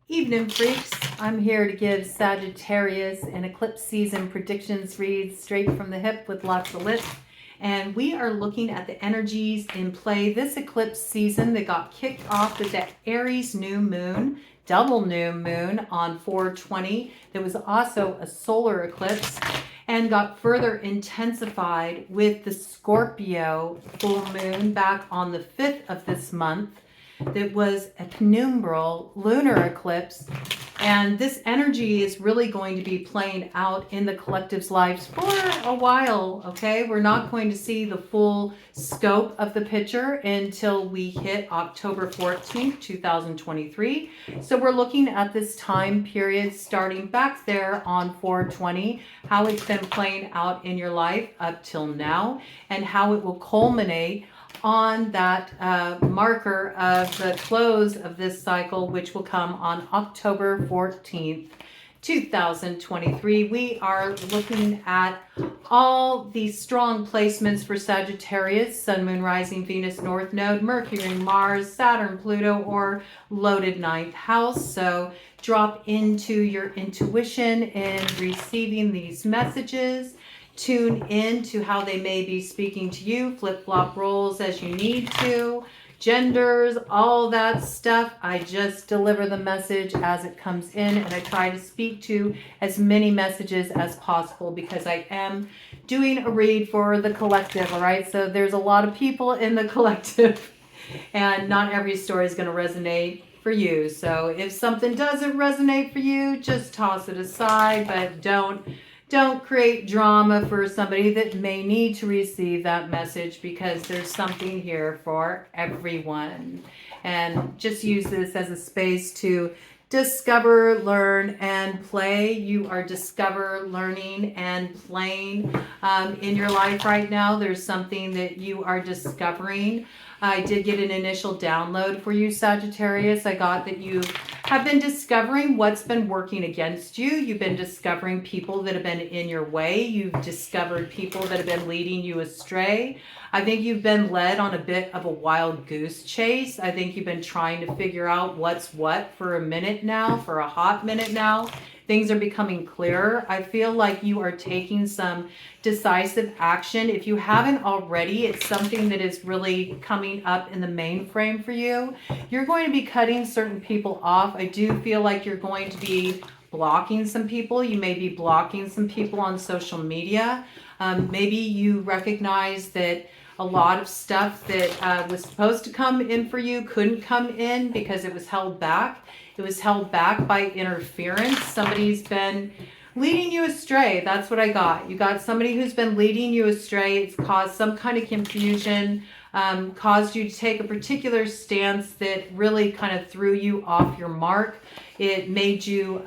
Evening, freaks. I'm here to give Sagittarius and eclipse season predictions reads straight from the hip with lots of lists. And we are looking at the energies in play this eclipse season that got kicked off with that Aries new moon, double new moon on 4/20. There was also a solar eclipse and got further intensified with the Scorpio full moon back on the 5th of this month. That was a penumbral lunar eclipse, and this energy is really going to be playing out in the collective's lives for a while. Okay, we're not going to see the full scope of the picture until we hit October 14th, 2023. So we're looking at this time period starting back there on 4/20, how it's been playing out in your life up till now, and how it will culminate on that marker of the close of this cycle, which will come on October 14th, 2023. We are looking at all these strong placements for Sagittarius: Sun, Moon, Rising, Venus, North Node, Mercury, Mars, Saturn, Pluto, or loaded ninth house. So drop into your intuition in receiving these messages. Tune in to how they may be speaking to you. Flip-flop roles as you need to. Genders, all that stuff. I just deliver the message as it comes in, and I try to speak to as many messages as possible because I am doing a read for the collective, all right? So there's a lot of people in the collective, and not every story is going to resonate for you. So if something doesn't resonate for you, just toss it aside, but don't create drama for somebody that may need to receive that message, because there's something here for everyone. And just use this as a space to discover, learn, and play. You are discover, learning, and playing in your life right now. There's something that you are discovering. I did get an initial download for you, Sagittarius. I got that you have been discovering what's been working against you. You've been discovering people that have been in your way. You've discovered people that have been leading you astray. I think you've been led on a bit of a wild goose chase. I think you've been trying to figure out what's what for a minute now, for a hot minute now. Things are becoming clearer. I feel like you are taking some decisive action. If you haven't already, it's something that is really coming up in the mainframe for you. You're going to be cutting certain people off. I do feel like you're going to be blocking some people. You may be blocking some people on social media. Maybe you recognize that a lot of stuff that was supposed to come in for you couldn't come in because it was held back. It was held back by interference. Somebody's been leading you astray. That's what I got. You got somebody who's been leading you astray. It's caused some kind of confusion, caused you to take a particular stance that really kind of threw you off your mark. It made you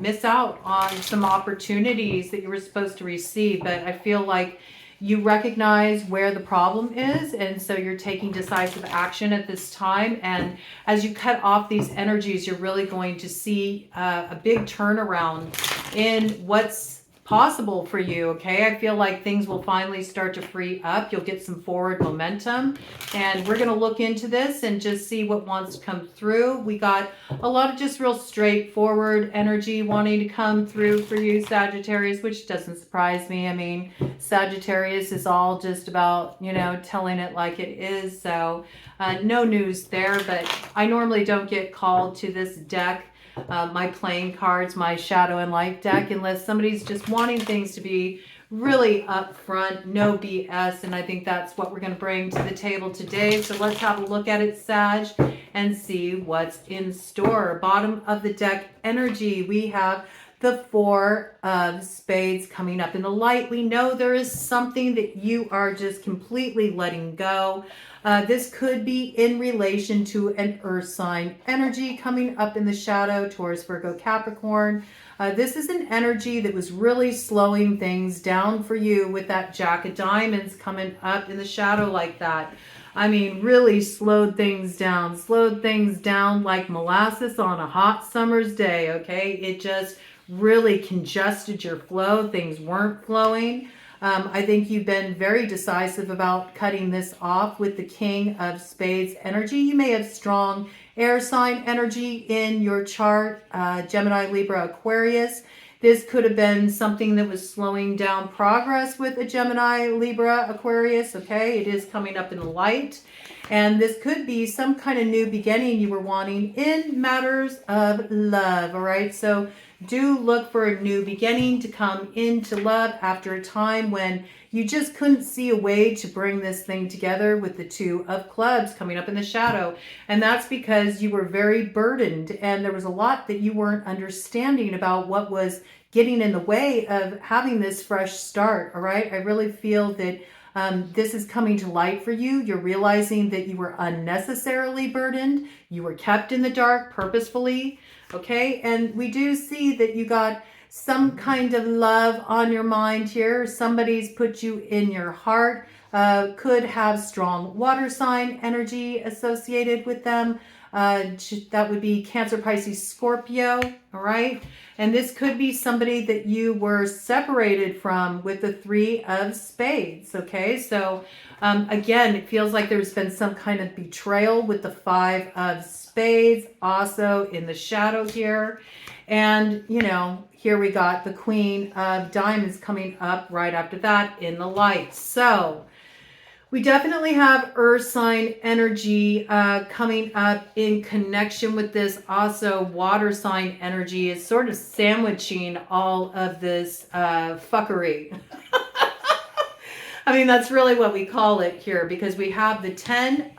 miss out on some opportunities that you were supposed to receive. But I feel like you recognize where the problem is, and so you're taking decisive action at this time. And as you cut off these energies, you're really going to see a big turnaround in what's possible for you, okay? I feel like things will finally start to free up. You'll get some forward momentum, and we're going to look into this and just see what wants to come through. We got a lot of just real straightforward energy wanting to come through for you, Sagittarius, which doesn't surprise me. I mean, Sagittarius is all just about, you know, telling it like it is. So no news there, but I normally don't get called to this deck, my playing cards, my shadow and light deck, unless somebody's just wanting things to be really upfront, no BS. And I think that's what we're going to bring to the table today. So let's have a look at it, Sag, and see what's in store. Bottom of the deck energy, we have the Four of Spades coming up in the light. We know there is something that you are just completely letting go. This could be in relation to an earth sign energy coming up in the shadow, Taurus, Virgo, Capricorn. This is an energy that was really slowing things down for you with that Jack of Diamonds coming up in the shadow like that. I mean, really slowed things down like molasses on a hot summer's day, okay? It just really congested your flow. Things weren't flowing. I think you've been very decisive about cutting this off with the King of Spades energy. You may have strong air sign energy in your chart, Gemini, Libra, Aquarius. This could have been something that was slowing down progress with a Gemini, Libra, Aquarius, okay? It is coming up in the light. And this could be some kind of new beginning you were wanting in matters of love, all right? So do look for a new beginning to come into love after a time when you just couldn't see a way to bring this thing together with the Two of Clubs coming up in the shadow. And that's because you were very burdened and there was a lot that you weren't understanding about what was getting in the way of having this fresh start, all right? I really feel that this is coming to light for you. You're realizing that you were unnecessarily burdened. You were kept in the dark purposefully, okay? And we do see that you got some kind of love on your mind here. Somebody's put you in your heart. Could have strong water sign energy associated with them. That would be Cancer, Pisces, Scorpio, all right? And this could be somebody that you were separated from with the Three of Spades, okay? So again, it feels like there's been some kind of betrayal with the Five of Spades also in the shadow here. And, you know, here we got the Queen of Diamonds coming up right after that in the light. So we definitely have earth sign energy coming up in connection with this. Also, water sign energy is sort of sandwiching all of this fuckery. I mean, that's really what we call it here, because we have the Ten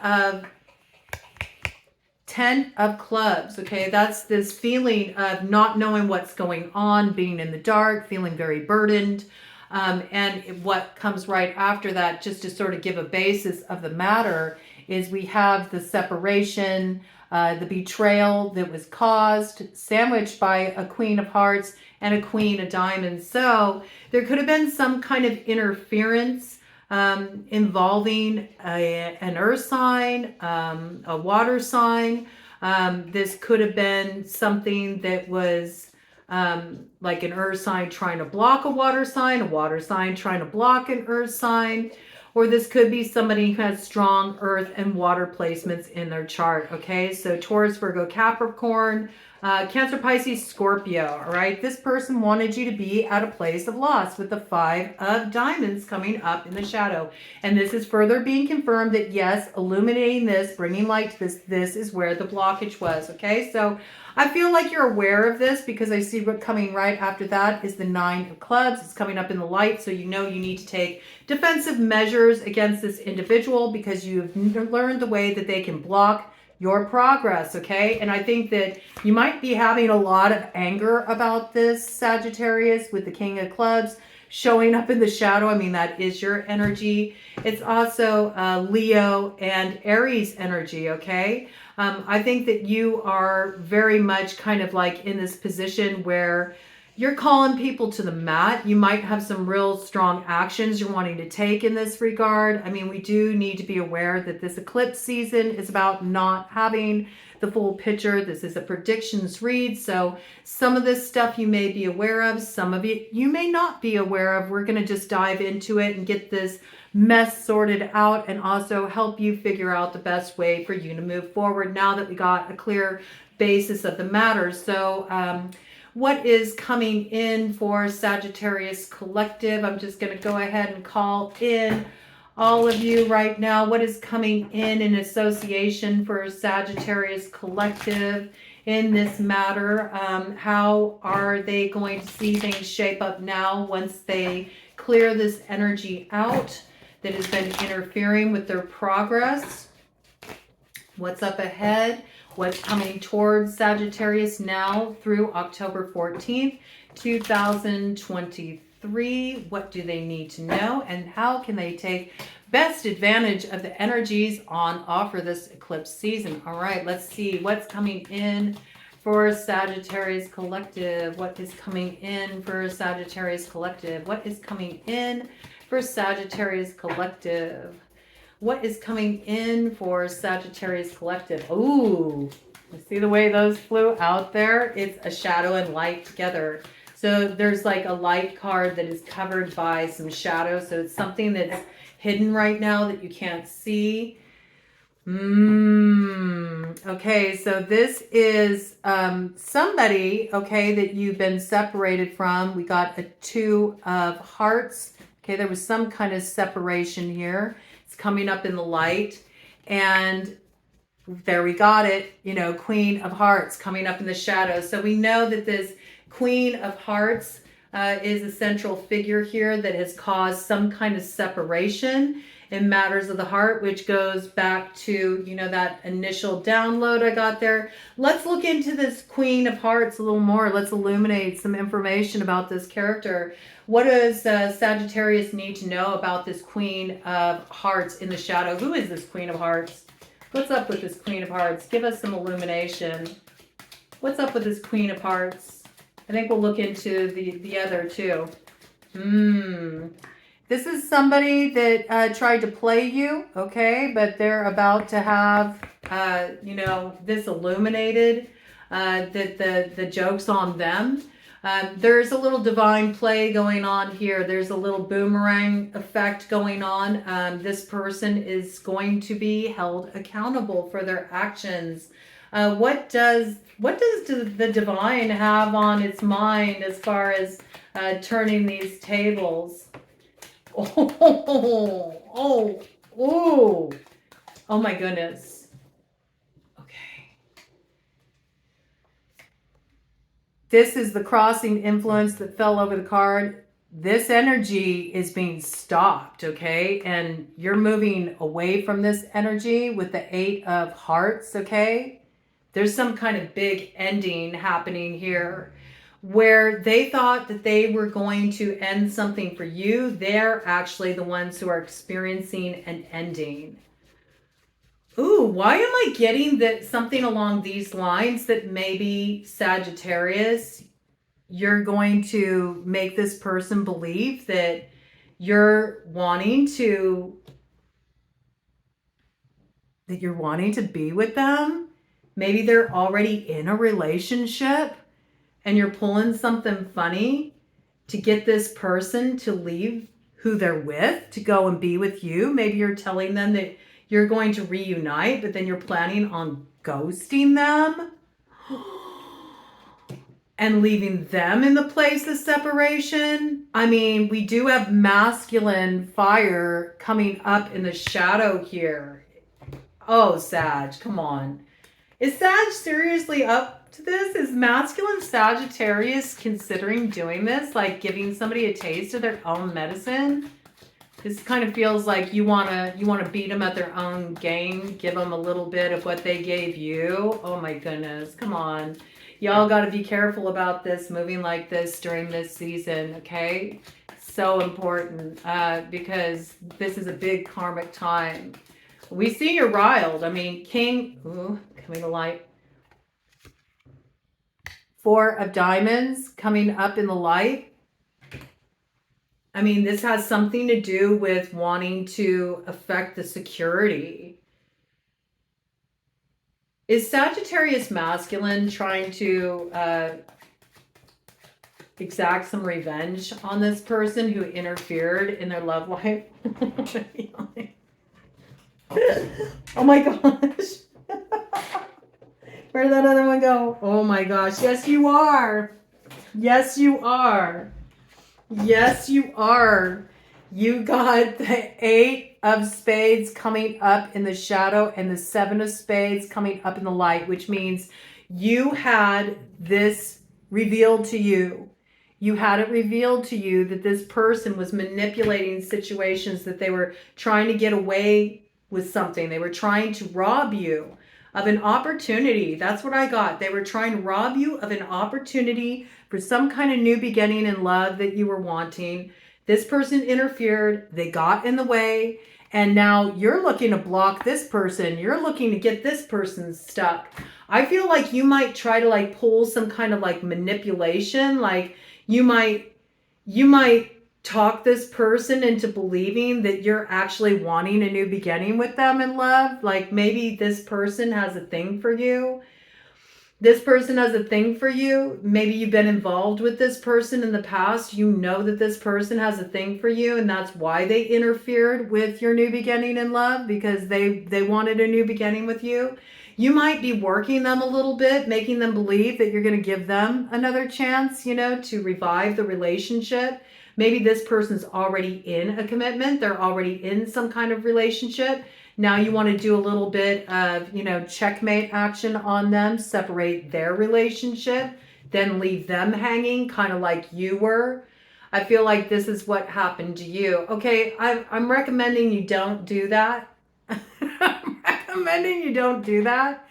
of Clubs, okay? That's this feeling of not knowing what's going on, being in the dark, feeling very burdened. And what comes right after that, just to sort of give a basis of the matter, is we have the separation, the betrayal that was caused, sandwiched by a Queen of Hearts and a Queen of Diamonds. So there could have been some kind of interference involving an earth sign, a water sign. This could have been something that was like an earth sign trying to block a water sign trying to block an earth sign, or this could be somebody who has strong earth and water placements in their chart, okay? So Taurus, Virgo, Capricorn, Cancer, Pisces, Scorpio, all right? This person wanted you to be at a place of loss with the Five of Diamonds coming up in the shadow. And this is further being confirmed that, yes, illuminating this, bringing light to this is where the blockage was, okay? So I feel like you're aware of this because I see what coming right after that is the Nine of Clubs. It's coming up in the light, so you know you need to take defensive measures against this individual because you've learned the way that they can block your progress, okay? And I think that you might be having a lot of anger about this, Sagittarius, with the King of Clubs showing up in the shadow. I mean, that is your energy. It's also Leo and Aries energy, okay? I think that you are very much kind of like in this position where you're calling people to the mat. You might have some real strong actions you're wanting to take in this regard. I mean, we do need to be aware that this eclipse season is about not having the full picture. This is a predictions read. So some of this stuff you may be aware of, some of it you may not be aware of. We're going to just dive into it and get this mess sorted out and also help you figure out the best way for you to move forward now that we got a clear basis of the matter. So what is coming in for Sagittarius Collective? I'm just going to go ahead and call in all of you right now. What is coming in association for Sagittarius Collective in this matter? How are they going to see things shape up now once they clear this energy out that has been interfering with their progress? What's up ahead? What's coming towards Sagittarius now through October 14th, 2023? What do they need to know? And how can they take best advantage of the energies on offer this eclipse season? All right, let's see what's coming in for Sagittarius Collective. What is coming in for Sagittarius Collective? What is coming in for Sagittarius Collective? What is coming in for Sagittarius Collective? Ooh, you see the way those flew out there? It's a shadow and light together. So there's like a light card that is covered by some shadow. So it's something that's hidden right now that you can't see. Okay, so this is somebody, okay, that you've been separated from. We got a 2 of hearts. Okay, there was some kind of separation here. It's coming up in the light. And there we got it, you know, Queen of Hearts coming up in the shadows. So we know that this Queen of Hearts is a central figure here that has caused some kind of separation in matters of the heart, which goes back to, you know, that initial download I got there. Let's look into this Queen of Hearts a little more. Let's illuminate some information about this character. What does Sagittarius need to know about this Queen of Hearts in the shadow? Who is this Queen of Hearts? What's up with this Queen of Hearts? Give us some illumination. What's up with this Queen of Hearts? I think we'll look into the other too. This is somebody that tried to play you, okay? But they're about to have, you know, this illuminated, that the joke's on them. There's a little divine play going on here. There's a little boomerang effect going on. This person is going to be held accountable for their actions. What does the divine have on its mind as far as turning these tables? Oh my goodness. Okay. This is the crossing influence that fell over the card. This energy is being stopped, okay? And you're moving away from this energy with the 8 of Hearts, okay? There's some kind of big ending happening here where they thought that they were going to end something for you. They're actually the ones who are experiencing an ending. Ooh, why am I getting that something along these lines that maybe Sagittarius, you're going to make this person believe that you're wanting to be with them? Maybe they're already in a relationship and you're pulling something funny to get this person to leave who they're with to go and be with you. Maybe you're telling them that you're going to reunite, but then you're planning on ghosting them and leaving them in the place of separation. I mean, we do have masculine fire coming up in the shadow here. Oh, Sag, come on. Is Sag seriously up to this? Is masculine Sagittarius considering doing this? Like giving somebody a taste of their own medicine? This kind of feels like you wanna beat them at their own game, give them a little bit of what they gave you. Oh my goodness, come on. Y'all got to be careful about this, moving like this during this season, okay? So important because this is a big karmic time. We see you're riled. I mean, King, ooh, coming to light. 4 of Diamonds coming up in the light. I mean, this has something to do with wanting to affect the security. Is Sagittarius masculine trying to exact some revenge on this person who interfered in their love life? Oh my gosh. Where did that other one go? Oh my gosh. Yes, you are. Yes, you are. Yes, you are. You got the 8 of Spades coming up in the shadow and the 7 of Spades coming up in the light, which means you had this revealed to you. You had it revealed to you that this person was manipulating situations, that they were trying to get away with something. They were trying to rob you of an opportunity. That's what I got. They were trying to rob you of an opportunity for some kind of new beginning in love that you were wanting. This person interfered. They got in the way. And now you're looking to block this person. You're looking to get this person stuck. I feel like you might try to like pull some kind of like manipulation. Like you might talk this person into believing that you're actually wanting a new beginning with them in love. Like maybe this person has a thing for you. This person has a thing for you. Maybe you've been involved with this person in the past. You know that this person has a thing for you, and that's why they interfered with your new beginning in love, because they wanted a new beginning with you. You might be working them a little bit, making them believe that you're going to give them another chance, you know, to revive the relationship. Maybe this person's already in a commitment. They're already in some kind of relationship. Now you want to do a little bit of, you know, checkmate action on them, separate their relationship, then leave them hanging, kind of like you were. I feel like this is what happened to you. Okay, I'm recommending you don't do that. I'm recommending you don't do that.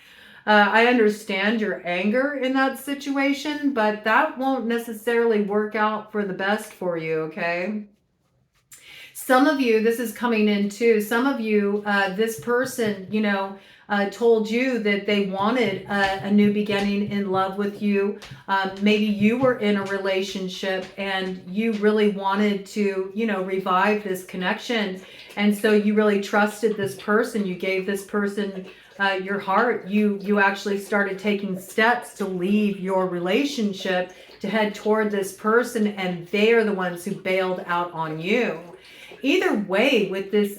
I understand your anger in that situation, but that won't necessarily work out for the best for you, okay? Some of you, this is coming in too, some of you, this person, you know, told you that they wanted a new beginning in love with you. Maybe you were in a relationship and you really wanted to, you know, revive this connection. And so you really trusted this person. You gave this person your heart. You actually started taking steps to leave your relationship to head toward this person, and they are the ones who bailed out on you. Either way, with this,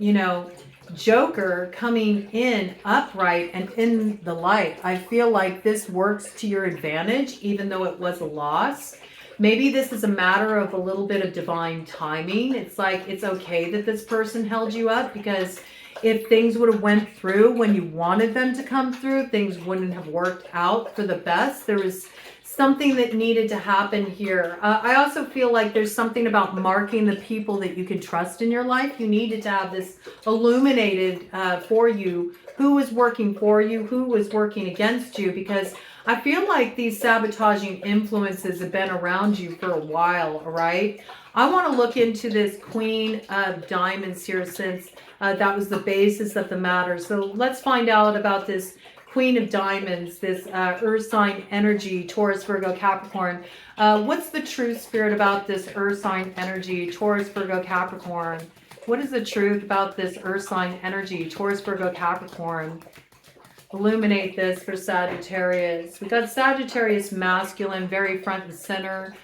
you know, Joker coming in upright and in the light, I feel like this works to your advantage, even though it was a loss. Maybe this is a matter of a little bit of divine timing. It's like, it's okay that this person held you up, because if things would have went through when you wanted them to come through, things wouldn't have worked out for the best. There was something that needed to happen here. I also feel like there's something about marking the people that you can trust in your life. You needed to have this illuminated for you. Who was working for you? Who was working against you? Because I feel like these sabotaging influences have been around you for a while, all right? I want to look into this Queen of Diamonds here, since that was the basis of the matter. So let's find out about this Queen of Diamonds, this earth sign energy, Taurus, Virgo, Capricorn. What's the true spirit about this earth sign energy, Taurus, Virgo, Capricorn? What is the truth about this earth sign energy, Taurus, Virgo, Capricorn? Illuminate this for Sagittarius. We got Sagittarius masculine, very front and center.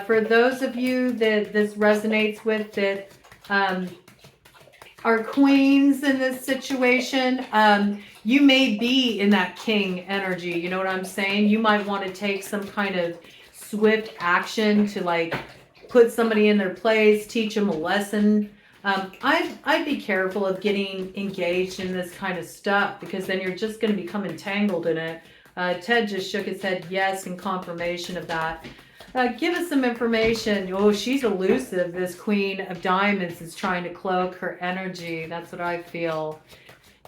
For those of you that this resonates with, that are queens in this situation, you may be in that king energy. You know what I'm saying? You might want to take some kind of swift action to like put somebody in their place, teach them a lesson. I'd be careful of getting engaged in this kind of stuff, because then you're just going to become entangled in it. Ted just shook his head yes in confirmation of that. Give us some information. Oh, she's elusive. This Queen of Diamonds is trying to cloak her energy. That's what I feel.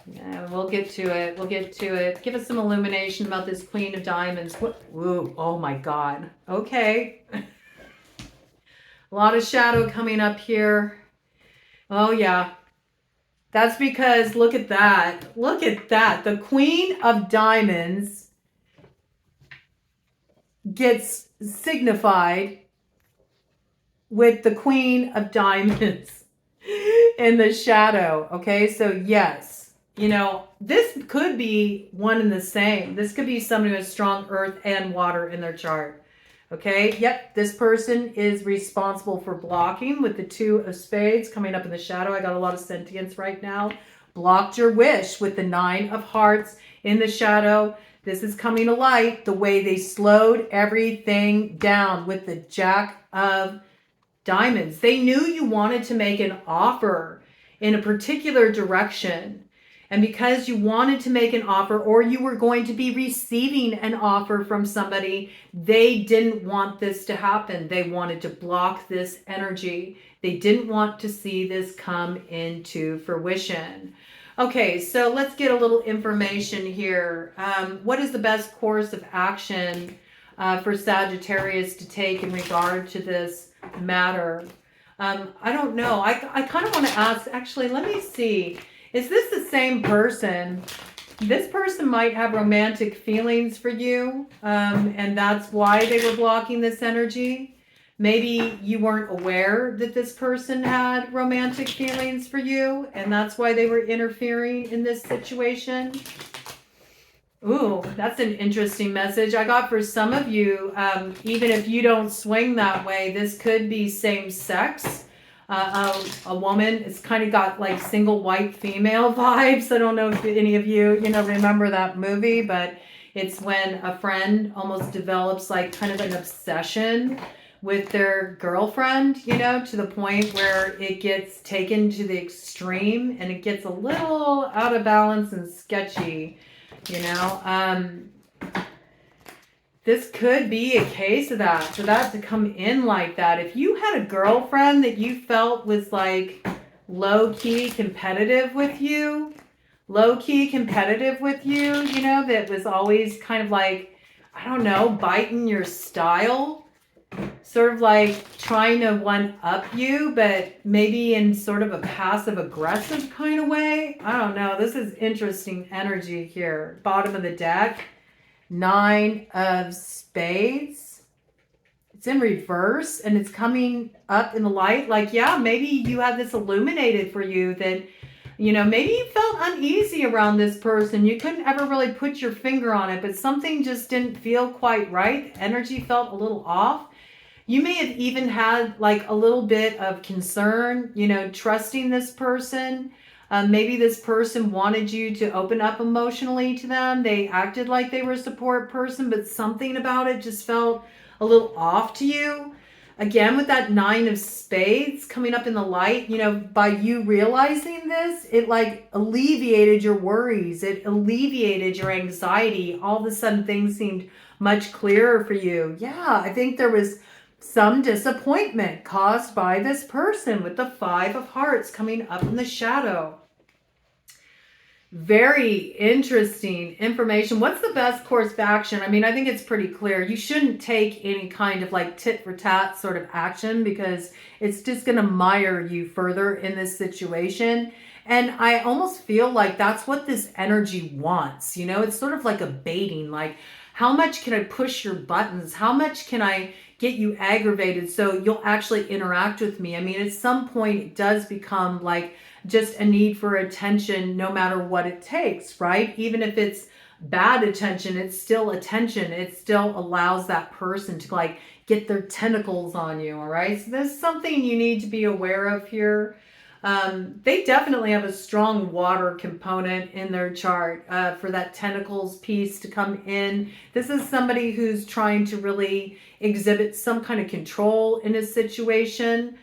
Yeah, we'll get to it. We'll get to it. Give us some illumination about this Queen of Diamonds. What? Ooh, oh my God. Okay. A lot of shadow coming up here. Oh yeah. That's because, look at that. Look at that. The Queen of Diamonds gets signified with the Queen of Diamonds in the shadow. Okay, so yes, you know, this could be one and the same. This could be somebody who has strong earth and water in their chart. Okay, yep, this person is responsible for blocking with the Two of Spades coming up in the shadow. I got a lot of sentience right now. Blocked your wish with the Nine of Hearts in the shadow. This is coming to light, the way they slowed everything down with the Jack of Diamonds. They knew you wanted to make an offer in a particular direction. And because you wanted to make an offer, or you were going to be receiving an offer from somebody, they didn't want this to happen. They wanted to block this energy. They didn't want to see this come into fruition. Okay, so let's get a little information here. What is the best course of action for Sagittarius to take in regard to this matter? I don't know. I kind of want to ask, actually, let me see. Is this the same person? This person might have romantic feelings for you, and that's why they were blocking this energy. Maybe you weren't aware that this person had romantic feelings for you, and that's why they were interfering in this situation. Ooh, that's an interesting message. I got for some of you, even if you don't swing that way, this could be same sex. A woman, it's kind of got like single white female vibes. I don't know if any of you, remember that movie, but it's when a friend almost develops like kind of an obsession with their girlfriend, to the point where it gets taken to the extreme and it gets a little out of balance and sketchy. This could be a case of that. For that to come in like that. If you had a girlfriend that you felt was like low-key competitive with you, that was always kind of like, I don't know, biting your style, sort of like trying to one-up you, but maybe in sort of a passive-aggressive kind of way. I don't know. This is interesting energy here. Bottom of the deck, 9 of Spades. It's in reverse, and it's coming up in the light. Like, yeah, maybe you had this illuminated for you that, maybe you felt uneasy around this person. You couldn't ever really put your finger on it, but something just didn't feel quite right. Energy felt a little off. You may have even had like a little bit of concern, trusting this person. Maybe this person wanted you to open up emotionally to them. They acted like they were a support person, but something about it just felt a little off to you. Again, with that 9 of Spades coming up in the light, by you realizing this, it like alleviated your worries. It alleviated your anxiety. All of a sudden, things seemed much clearer for you. Yeah, I think there was some disappointment caused by this person with the 5 of Hearts coming up in the shadow. Very interesting information. What's the best course of action? I mean, I think it's pretty clear. You shouldn't take any kind of like tit for tat sort of action because it's just going to mire you further in this situation. And I almost feel like that's what this energy wants. It's sort of like a baiting, like how much can I push your buttons? How much can I get you aggravated so you'll actually interact with me? I mean, at some point it does become like just a need for attention no matter what it takes, right? Even if it's bad attention, it's still attention. It still allows that person to like get their tentacles on you, all right? So there's something you need to be aware of here. They definitely have a strong water component in their chart for that tentacles piece to come in. This is somebody who's trying to really exhibit some kind of control in a situation.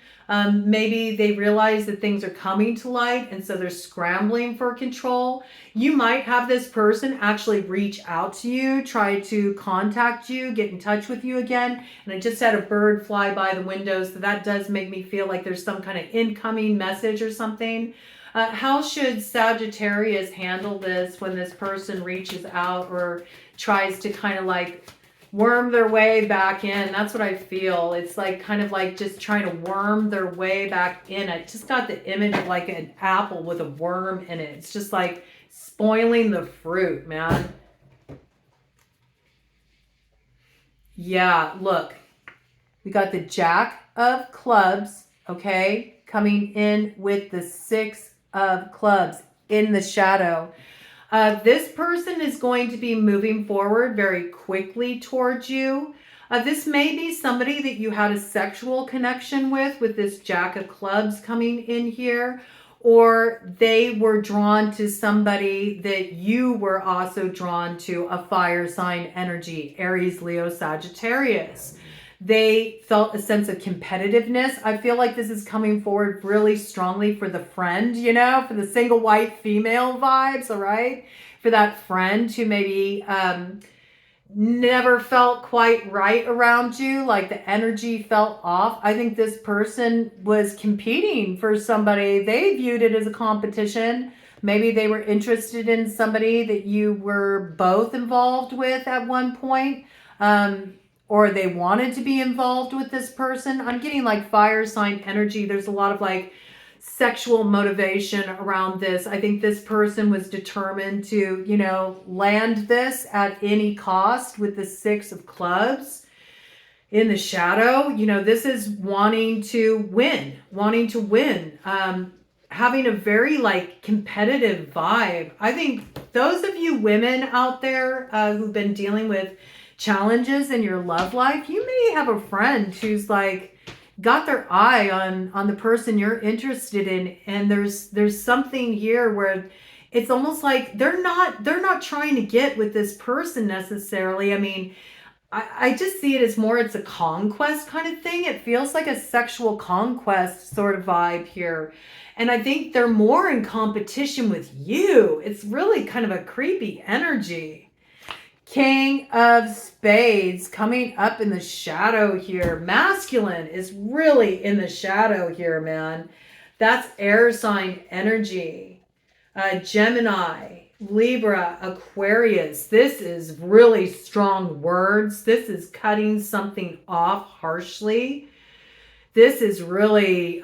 Maybe they realize that things are coming to light and so they're scrambling for control. You might have this person actually reach out to you, try to contact you, get in touch with you again. And I just had a bird fly by the window, so that does make me feel like there's some kind of incoming message or something. How should Sagittarius handle this when this person reaches out or tries to kind of like worm their way back in? That's what I feel. It's like kind of like just trying to worm their way back in. I just got the image of like an apple with a worm in it. It's just like spoiling the fruit, man. Yeah, look. We got the Jack of Clubs, okay, coming in with the 6 of Clubs in the shadow. This person is going to be moving forward very quickly towards you. This may be somebody that you had a sexual connection with this Jack of Clubs coming in here, or they were drawn to somebody that you were also drawn to, a fire sign energy, Aries, Leo, Sagittarius. They felt a sense of competitiveness. I feel like this is coming forward really strongly for the friend, for the single white female vibes, all right? For that friend who maybe never felt quite right around you, like the energy felt off. I think this person was competing for somebody. They viewed it as a competition. Maybe they were interested in somebody that you were both involved with at one point. Or they wanted to be involved with this person. I'm getting like fire sign energy. There's a lot of like sexual motivation around this. I think this person was determined to, land this at any cost with the 6 of Clubs in the shadow. This is wanting to win. having a very like competitive vibe. I think those of you women out there who've been dealing with challenges in your love life, you may have a friend who's like got their eye on the person you're interested in, and there's something here where it's almost like they're not trying to get with this person necessarily. I mean, I just see it as more, it's a conquest kind of thing. It feels like a sexual conquest sort of vibe here. And I think they're more in competition with you. It's really kind of a creepy energy. King of Spades coming up in the shadow here. Masculine is really in the shadow here, man. That's air sign energy. Gemini, Libra, Aquarius. This is really strong words. This is cutting something off harshly. This is really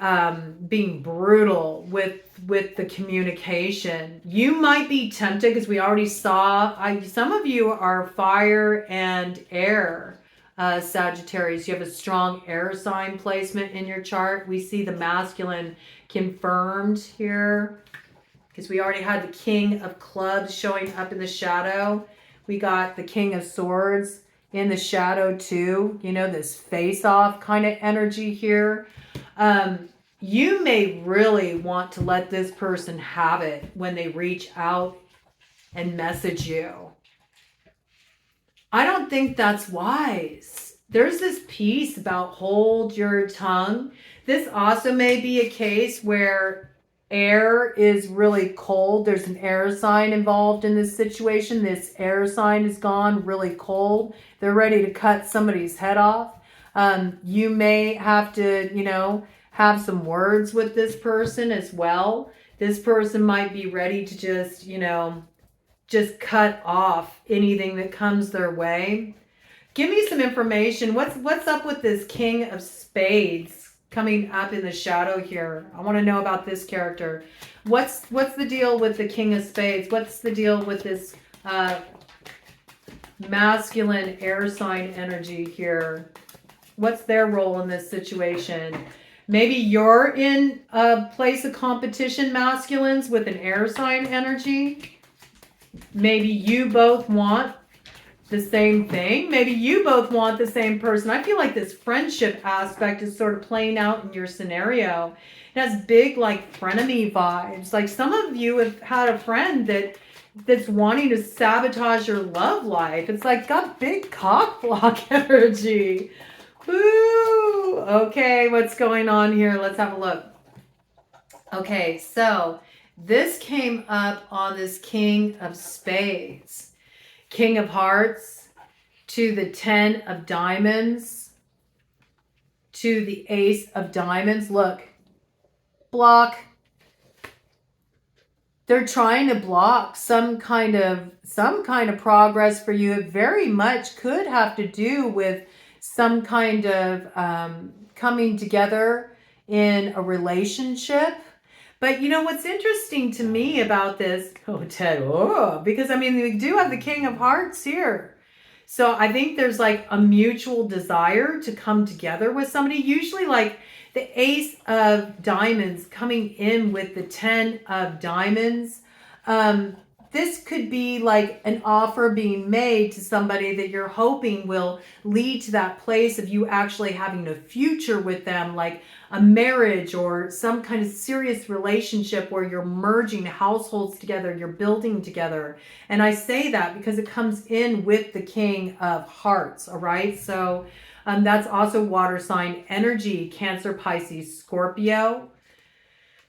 being brutal with the communication. You might be tempted, because we already saw, some of you are fire and air, Sagittarius. You have a strong air sign placement in your chart. We see the masculine confirmed here, because we already had the King of Clubs showing up in the shadow. We got the King of Swords in the shadow too. You know, this face-off kind of energy here. You may really want to let this person have it when they reach out and message you. I don't think that's wise. There's this piece about hold your tongue. This also may be a case where air is really cold. There's an air sign involved in this situation. This air sign is gone really cold. They're ready to cut somebody's head off. You may have to, you know, have some words with this person as well. This person might be ready to just, you know, just cut off anything that comes their way. Give me some information. What's up with this King of Spades coming up in the shadow here? I want to know about this character. What's the deal with the King of Spades? What's the deal with this masculine air sign energy here? What's their role in this situation? Maybe you're in a place of competition, masculines, with an air sign energy. Maybe you both want the same thing. Maybe you both want the same person. I feel like this friendship aspect is sort of playing out in your scenario. It has big like frenemy vibes. Like some of you have had a friend that's wanting to sabotage your love life. It's like got big cock block energy. Woo! Okay, what's going on here? Let's have a look. Okay, so this came up on this King of Spades. King of Hearts to the 10 of Diamonds to the Ace of Diamonds. Look, block. They're trying to block some kind of progress for you. It very much could have to do with some kind of coming together in a relationship. But you know what's interesting to me about this, because I mean, we do have the King of Hearts here. So I think there's like a mutual desire to come together with somebody. Usually like the Ace of Diamonds coming in with the 10 of Diamonds. This could be like an offer being made to somebody that you're hoping will lead to that place of you actually having a future with them, like a marriage or some kind of serious relationship where you're merging households together, you're building together. And I say that because it comes in with the King of Hearts, all right? So that's also water sign energy, Cancer, Pisces, Scorpio.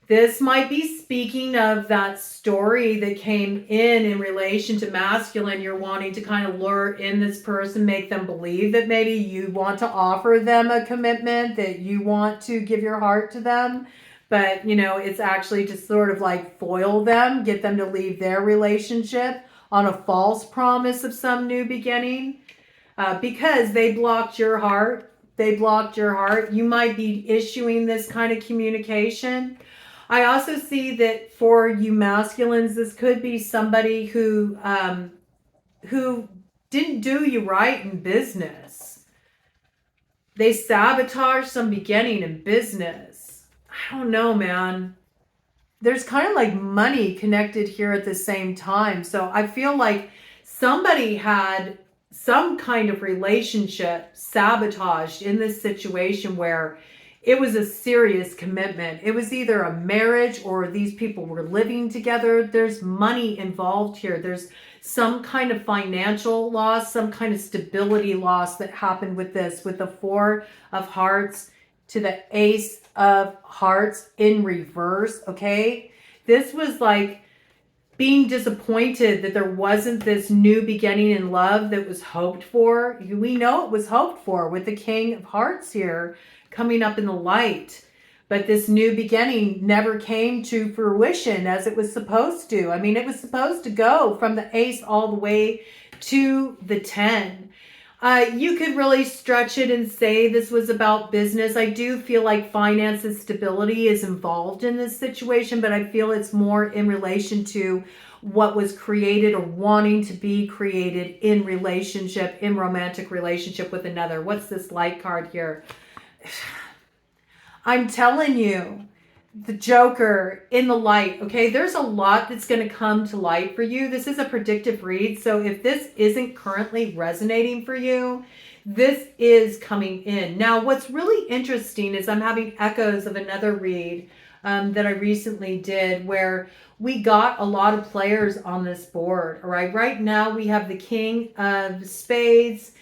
This might be speaking of that story that came in relation to masculine. You're wanting to kind of lure in this person, make them believe that maybe you want to offer them a commitment, that you want to give your heart to them. But, you know, it's actually just sort of like foil them, get them to leave their relationship on a false promise of some new beginning because they blocked your heart. They blocked your heart. You might be issuing this kind of communication. I also see that for you masculines, this could be somebody who didn't do you right in business. They sabotaged some beginning in business. I don't know, man. there's kind of like money connected here at the same time. So I feel like somebody had some kind of relationship sabotaged in this situation where it was a serious commitment. It was either a marriage or these people were living together. There's money involved here. There's some kind of financial loss, some kind of stability loss that happened with this, with the Four of Hearts to the Ace of Hearts in reverse, okay? This was like being disappointed that there wasn't this new beginning in love that was hoped for. We know it was hoped for with the King of Hearts here coming up in the light. But this new beginning never came to fruition as it was supposed to. I mean, it was supposed to go from the Ace all the way to the 10. You could really stretch it and say this was about business. I do feel like finance and stability is involved in this situation, but I feel it's more in relation to what was created or wanting to be created in relationship, in romantic relationship with another. What's this light card here? I'm telling you, the Joker in the light, okay? There's a lot that's going to come to light for you. This is a predictive read, so if this isn't currently resonating for you, this is coming in. Now, what's really interesting is I'm having echoes of another read that I recently did where we got a lot of players on this board, all right? Right now, we have the King of Spades,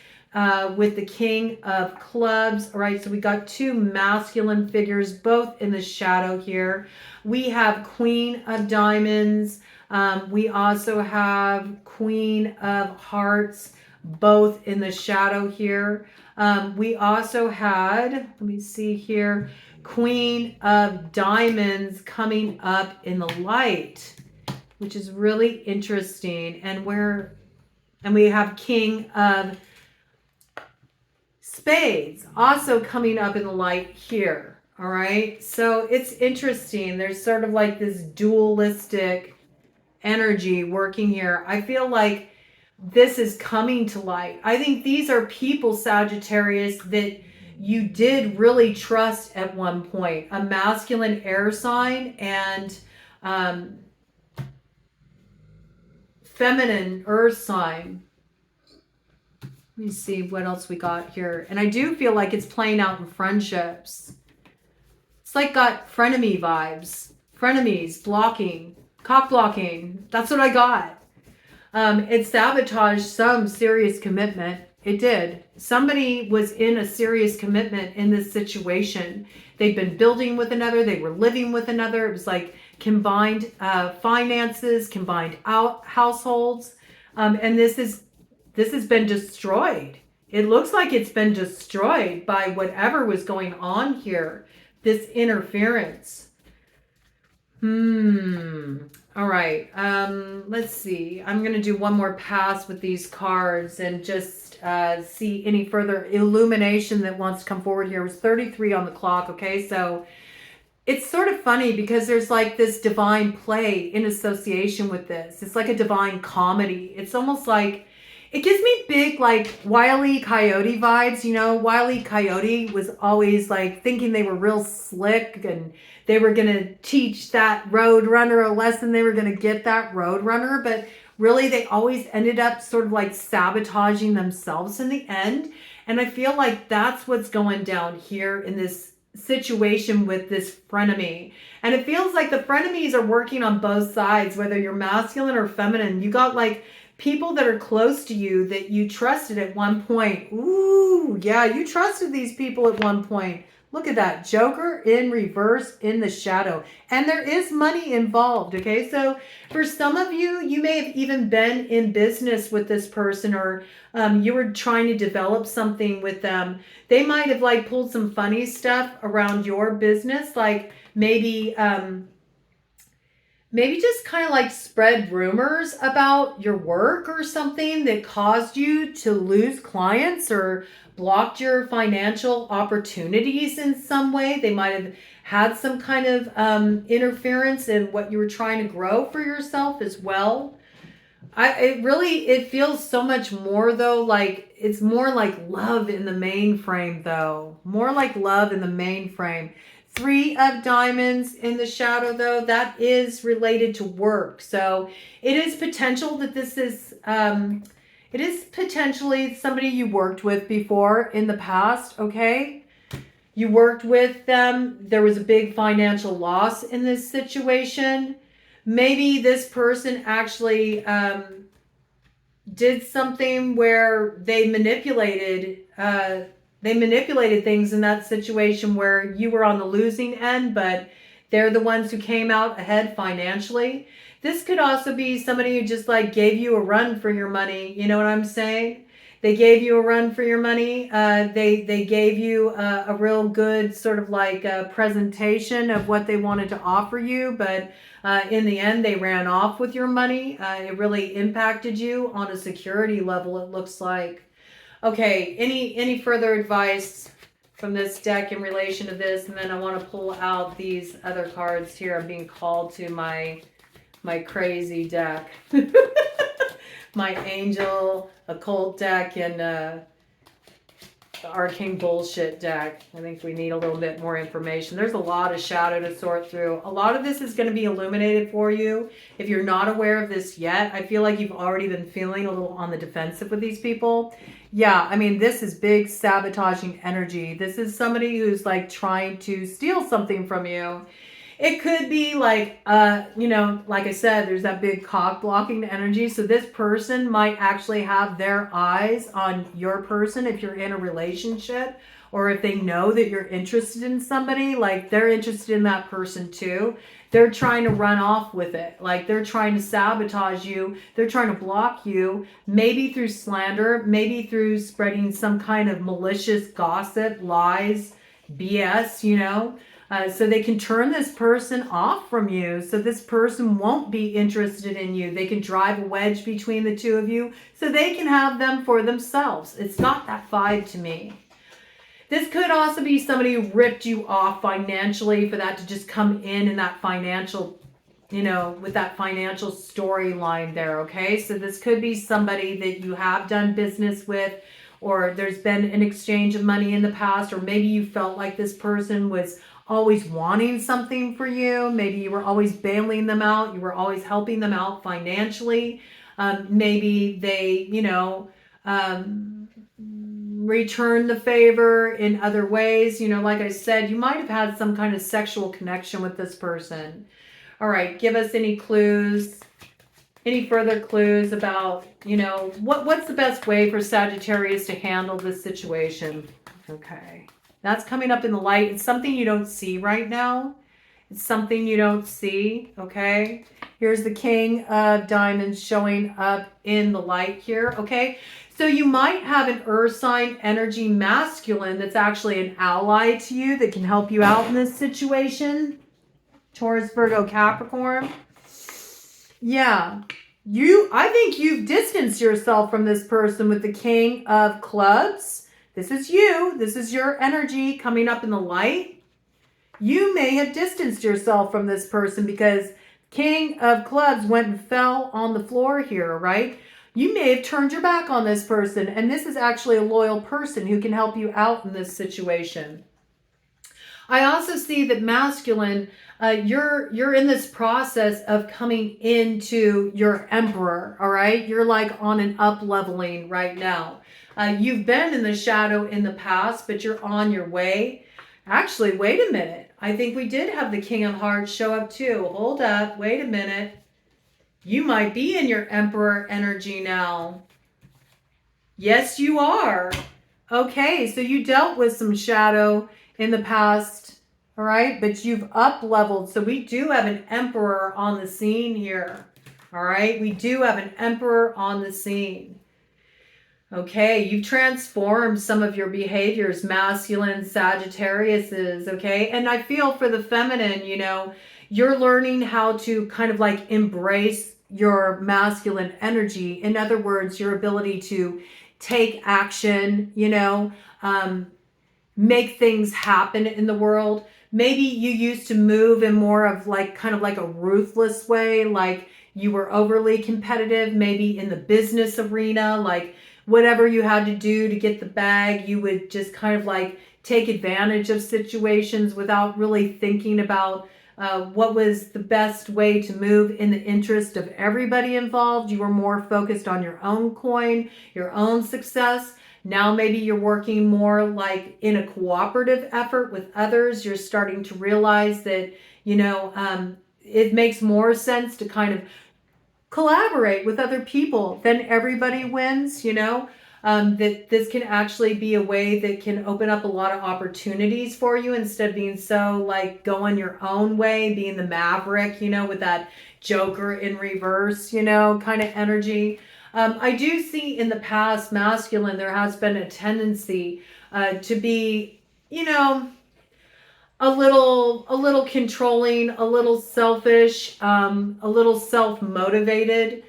with the King of Clubs. All right, so we got two masculine figures, both in the shadow here. We have Queen of Diamonds. We also have Queen of Hearts, both in the shadow here. We also had, let me see here, Queen of Diamonds coming up in the light, which is really interesting. And we have King of Spades also coming up in the light here. All right, so it's interesting. There's sort of like this dualistic energy working here. I feel like this is coming to light. I think these are people, Sagittarius, that you did really trust at one point. A masculine air sign and feminine earth sign. Let me see what else we got here. And I do feel like it's playing out in friendships. It's like got frenemy vibes. Frenemies, blocking, cock blocking. That's what I got. It sabotaged some serious commitment. It did. Somebody was in a serious commitment in this situation. They'd been building with another. They were living with another. It was like combined finances, combined households. And this has been destroyed. It looks like it's been destroyed by whatever was going on here. This interference. All right. Let's see. I'm going to do one more pass with these cards and just see any further illumination that wants to come forward here. It was 33 on the clock. Okay. So it's sort of funny because there's like this divine play in association with this. It's like a divine comedy. It's almost like, it gives me big like Wile E. Coyote vibes. You know, Wile E. Coyote was always like thinking they were real slick and they were going to teach that road runner a lesson. They were going to get that road runner, but really they always ended up sort of like sabotaging themselves in the end. And I feel like that's what's going down here in this situation with this frenemy. And it feels like the frenemies are working on both sides, whether you're masculine or feminine. You got like people that are close to you that you trusted at one point. Ooh, yeah, you trusted these people at one point. Look at that. Joker in reverse in the shadow. And there is money involved, okay? So for some of you, you may have even been in business with this person or you were trying to develop something with them. They might have like pulled some funny stuff around your business, like maybe just kind of like spread rumors about your work or something that caused you to lose clients or blocked your financial opportunities in some way. They might have had some kind of interference in what you were trying to grow for yourself as well. It feels so much more though, like it's more like love in the mainframe though. More like love in the mainframe. Three of Diamonds in the shadow, though, that is related to work. So it is potential that this is, it is potentially somebody you worked with before in the past, okay? You worked with them. There was a big financial loss in this situation. Maybe this person actually did something where they manipulated things in that situation where you were on the losing end, but they're the ones who came out ahead financially. This could also be somebody who just like gave you a run for your money. You know what I'm saying? They gave you a run for your money. They gave you a real good sort of like a presentation of what they wanted to offer you, but in the end, they ran off with your money. It really impacted you on a security level, it looks like. Okay, any further advice from this deck in relation to this? And then I want to pull out these other cards here. I'm being called to my crazy deck. My angel occult deck and arcane bullshit deck. I think we need a little bit more information. There's a lot of shadow to sort through. A lot of this is going to be illuminated for you. If you're not aware of this yet, I feel like you've already been feeling a little on the defensive with these people. Yeah, I mean, this is big sabotaging energy. This is somebody who's like trying to steal something from you. It could be like, you know, like I said, there's that big cock blocking energy. So this person might actually have their eyes on your person if you're in a relationship, or if they know that you're interested in somebody, like they're interested in that person too. They're trying to run off with it. Like they're trying to sabotage you. They're trying to block you, maybe through slander, maybe through spreading some kind of malicious gossip, lies, BS, you know. So they can turn this person off from you. So this person won't be interested in you. They can drive a wedge between the two of you so they can have them for themselves. It's not that vibe to me. This could also be somebody who ripped you off financially for that to just come in that financial, you know, with that financial storyline there, okay? So this could be somebody that you have done business with, or there's been an exchange of money in the past, or maybe you felt like this person was always wanting something for you. Maybe you were always bailing them out. You were always helping them out financially. Maybe they, you know, return the favor in other ways. You know, like I said, you might have had some kind of sexual connection with this person. All right, give us any clues, any further clues about, you know, what's the best way for Sagittarius to handle this situation? Okay. That's coming up in the light. It's something you don't see right now. It's something you don't see, okay? Here's the King of Diamonds showing up in the light here, okay? So you might have an earth sign energy masculine that's actually an ally to you that can help you out in this situation. Taurus, Virgo, Capricorn. Yeah. I think you've distanced yourself from this person with the King of Clubs. This is you. This is your energy coming up in the light. You may have distanced yourself from this person because King of Clubs went and fell on the floor here, right? You may have turned your back on this person, and this is actually a loyal person who can help you out in this situation. I also see that masculine, you're in this process of coming into your emperor, all right? You're like on an up leveling right now. You've been in the shadow in the past, but you're on your way. Actually, wait a minute. I think we did have the King of Hearts show up too. Hold up. Wait a minute. You might be in your Emperor energy now. Yes, you are. Okay, so you dealt with some shadow in the past, all right? But you've up-leveled. So we do have an Emperor on the scene here, all right? We do have an Emperor on the scene. Okay, you've transformed some of your behaviors, masculine Sagittariuses, okay? And I feel for the feminine, you know, you're learning how to kind of like embrace your masculine energy. In other words, your ability to take action, you know, make things happen in the world. Maybe you used to move in more of like kind of like a ruthless way, like you were overly competitive, maybe in the business arena, like whatever you had to do to get the bag, you would just kind of like take advantage of situations without really thinking about what was the best way to move in the interest of everybody involved. You were more focused on your own coin, your own success. Now maybe you're working more like in a cooperative effort with others. You're starting to realize that, it makes more sense to kind of collaborate with other people. Then everybody wins, that this can actually be a way that can open up a lot of opportunities for you instead of being so like going your own way, being the maverick, with that Joker in reverse, kind of energy. I do see in the past masculine, there has been a tendency to be, a little controlling, a little selfish, a little self-motivated,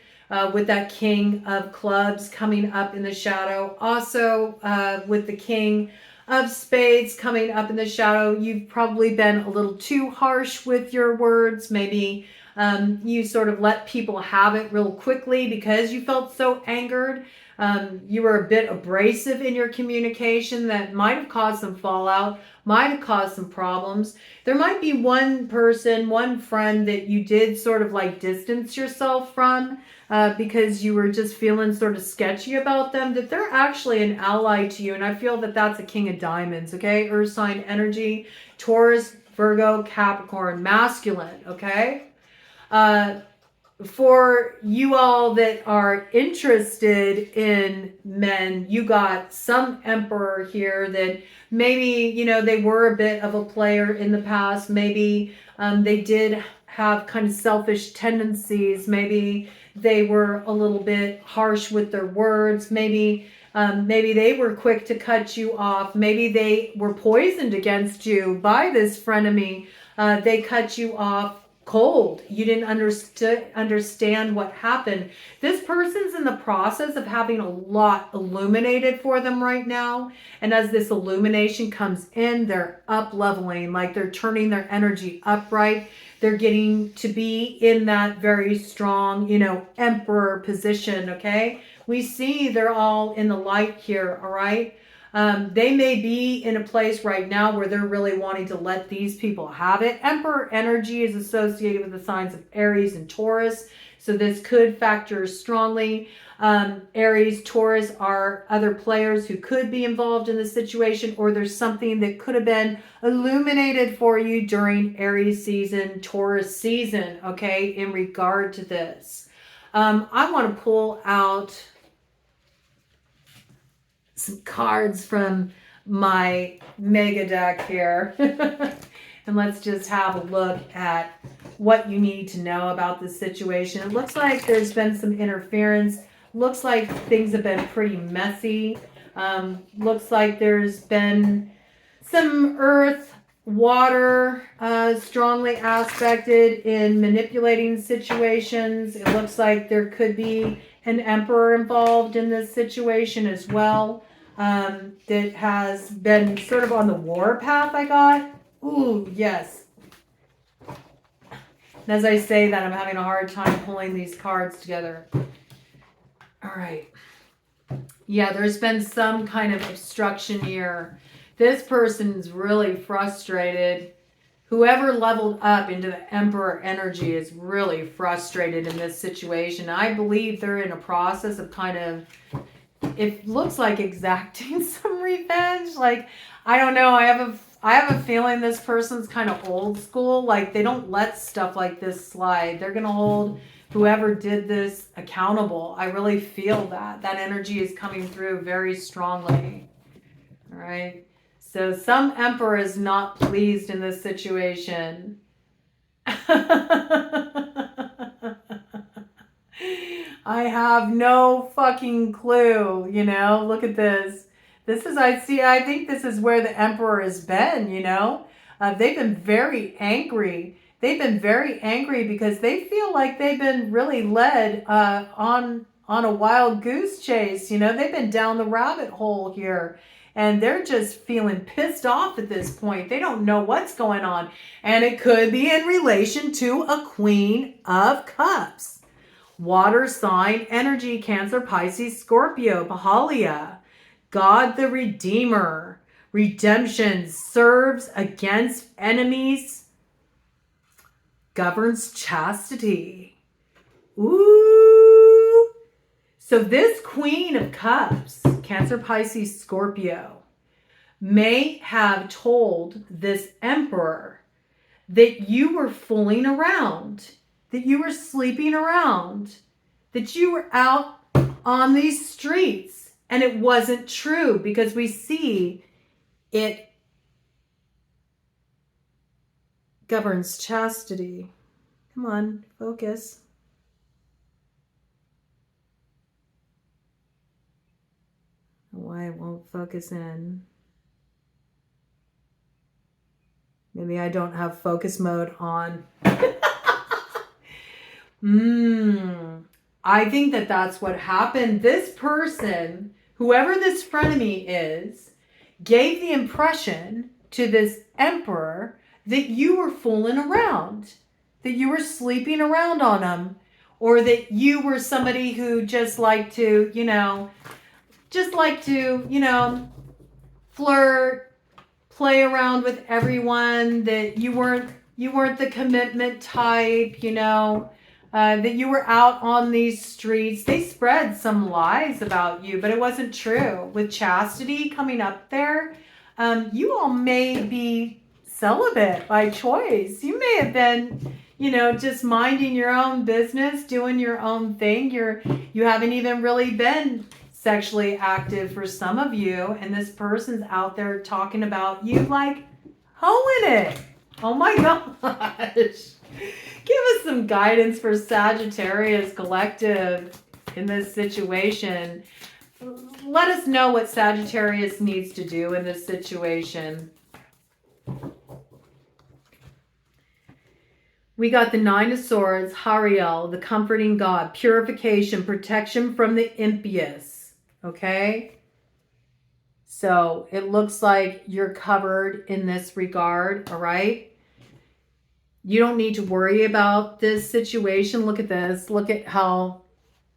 with that King of Clubs coming up in the shadow. Also, with the King of Spades coming up in the shadow, you've probably been a little too harsh with your words. Maybe you sort of let people have it real quickly because you felt so angered. You were a bit abrasive in your communication that might have caused some fallout, might have caused some problems. There might be one person, one friend that you did sort of like distance yourself from because you were just feeling sort of sketchy about them, that they're actually an ally to you. And I feel that that's a King of Diamonds, okay? Earth sign energy, Taurus, Virgo, Capricorn, masculine, okay? For you all that are interested in men, you got some Emperor here that maybe, they were a bit of a player in the past. Maybe they did have kind of selfish tendencies. Maybe they were a little bit harsh with their words. Maybe they were quick to cut you off. Maybe they were poisoned against you by this frenemy. They cut you off cold. You didn't understand what happened. This person's in the process of having a lot illuminated for them right now. And as this illumination comes in, they're up leveling, like they're turning their energy upright. They're getting to be in that very strong, emperor position, okay? We see they're all in the light here, all right? They may be in a place right now where they're really wanting to let these people have it. Emperor energy is associated with the signs of Aries and Taurus, so this could factor strongly. Aries, Taurus are other players who could be involved in the situation, or there's something that could have been illuminated for you during Aries season, Taurus season, okay, in regard to this. I want to pull out some cards from my mega deck here. And let's just have a look at what you need to know about this situation. It looks like there's been some interference. Looks like things have been pretty messy. Looks like there's been some earth, water, strongly aspected in manipulating situations. It looks like there could be an emperor involved in this situation as well. That has been sort of on the war path, I got. Ooh, yes. And as I say that, I'm having a hard time pulling these cards together. All right. Yeah, there's been some kind of obstruction here. This person's really frustrated. Whoever leveled up into the Emperor energy is really frustrated in this situation. I believe they're in a process of kind of, it looks like exacting some revenge. Like, I don't know. I have a feeling this person's kind of old school. Like, they don't let stuff like this slide. They're going to hold whoever did this accountable. I really feel that. That energy is coming through very strongly. All right. So some emperor is not pleased in this situation. I have no fucking clue, look at this. This is, I think this is where the emperor has been, they've been very angry. They've been very angry because they feel like they've been really led on a wild goose chase. They've been down the rabbit hole here. And they're just feeling pissed off at this point. They don't know what's going on. And it could be in relation to a Queen of Cups. Water sign energy, Cancer, Pisces, Scorpio, Pahalia. God the Redeemer. Redemption, serves against enemies, governs chastity. Ooh. So this Queen of Cups, Cancer, Pisces, Scorpio, may have told this Emperor that you were fooling around, that you were sleeping around, that you were out on these streets. And it wasn't true, because we see it governs chastity. Come on, focus. Why it won't focus in. Maybe I don't have focus mode on. I think that that's what happened. This person, whoever this frenemy is, gave the impression to this emperor that you were fooling around, that you were sleeping around on him, or that you were somebody who just liked to, flirt, play around with everyone, that you weren't the commitment type, that you were out on these streets. They spread some lies about you, but it wasn't true. With chastity coming up there, you all may be celibate by choice. You may have been, just minding your own business, doing your own thing. You haven't even really been sexually active for some of you, and this person's out there talking about you like hoeing it. Oh my gosh. Give us some guidance for Sagittarius Collective in this situation. Let us know what Sagittarius needs to do in this situation. We got the Nine of Swords, Hariel, the comforting God, purification, protection from the impious. Okay? So it looks like you're covered in this regard, all right? You don't need to worry about this situation. Look at this. Look at how